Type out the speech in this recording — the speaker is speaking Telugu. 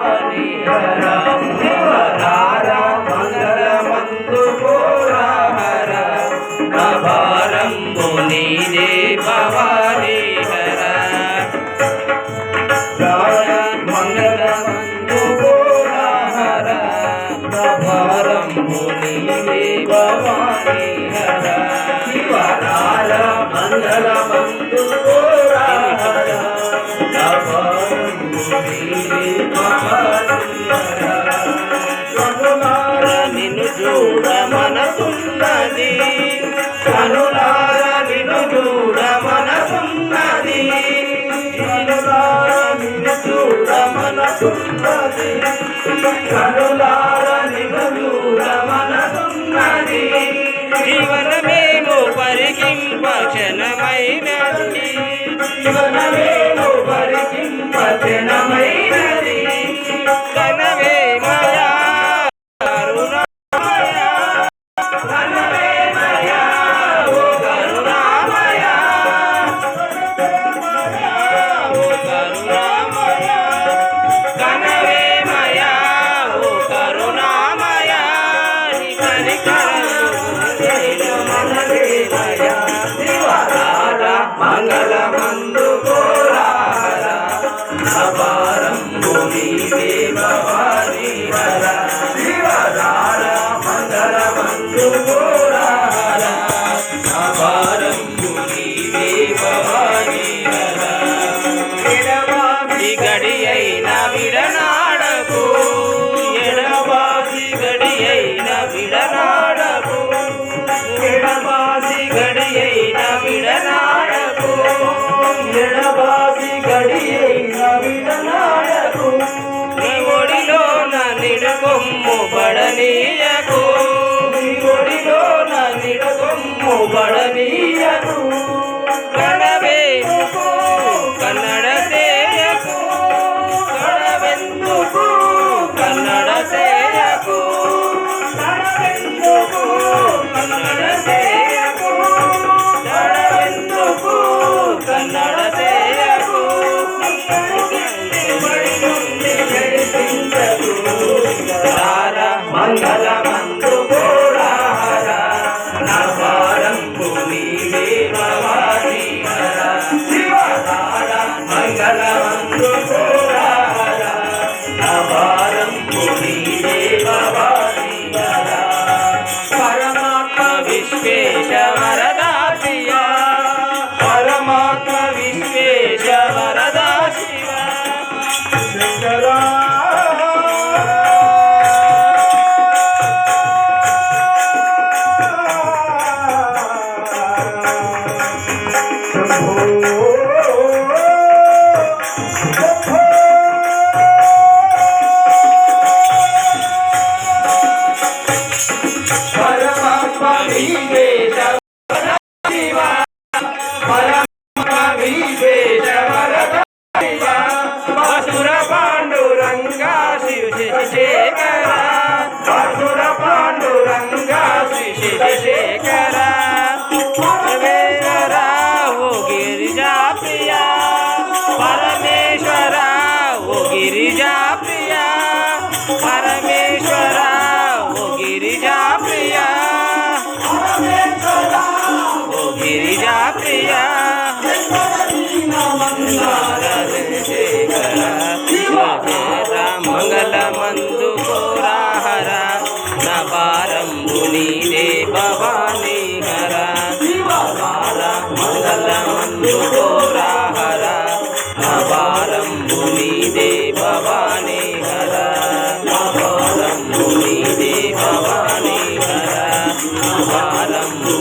భవాని హర శివరార మంగళమందు కోరాహర భారంబు నీదే భవాని హర మంగళమందు కోరాహర భారంబు నీదే భవాని హర శివరార మంగళమందు కోరాహర నిన్ను చూడ మనసున్నది కనులార నిన్ను చూడ మనసున్నది నిన్ను చూడ మనసున్నది కనులార నిన్ను చూడ మనసున్నది జీవనమేమో పరికింప క్షణమైనది జీవనమేమో పరికింప క్షణమైనది కనవే మయా కరుణామయ కనవే మయా ఓ కరుణామయ ఓ కరుణామయ కనవే మయా ఓ కరుణామయ మంగళమందు కోరాహర భారంబు నీదే భవాని హర శివరార మంగళమందు కోరాహర భారంబు నీదే భవాని హర ఎడబాసి గడి అయిన విడనాడకు ఎడబాసి గడి అయిన విడనాడకు ఎడబాసి గడి అయిన విడనాడకు ఎడబాసి గడి అయిన విడనాడకు నీ ఒడిలోన నిడుకొమ్ము బడనీయకు నీ ఒడిలోన నిడుకొమ్ము బడనీయకు కడవేందుకు కన్నడ సేయకు కడవెందుకు కన్నడ సేయకు కడవెందుకు కన్నడ సేయకు కడవెందుకు కన్నడ సేయకు మంగళమందు కోరాహర భారంబు నీదే భవాని హర శివరార మంగళమందు కోరాహర భారంబు నీదే భవాని హర పరమాత్మ విశ్వేశ వరదా శివ పరమాత్మ విశ్వేశ వరదా శివ శంకరా పరమాత్మ విశ్వేశ శివ పరమాత్మ విశ్వేశ వరదా శివ అసుర పాండురంగా శివశేఖర అసుర పాండురంగా శివశేఖర పరమేశ్వర ఓ గిరిజా ప్రియ పరమేశ్వర ఓ గిరిజా ప్రియ పరమేశ్వర ఓ గిరిజా ప్రియ ఓ గిరిజా ప్రియ మంగళమందు కోరాహర భారంబు నీదే భవాని హర శివరార మంగళమందు కోరాహర భారంబు నీదే భవాని హర భారంబు నీదే భవాని హర భారంబు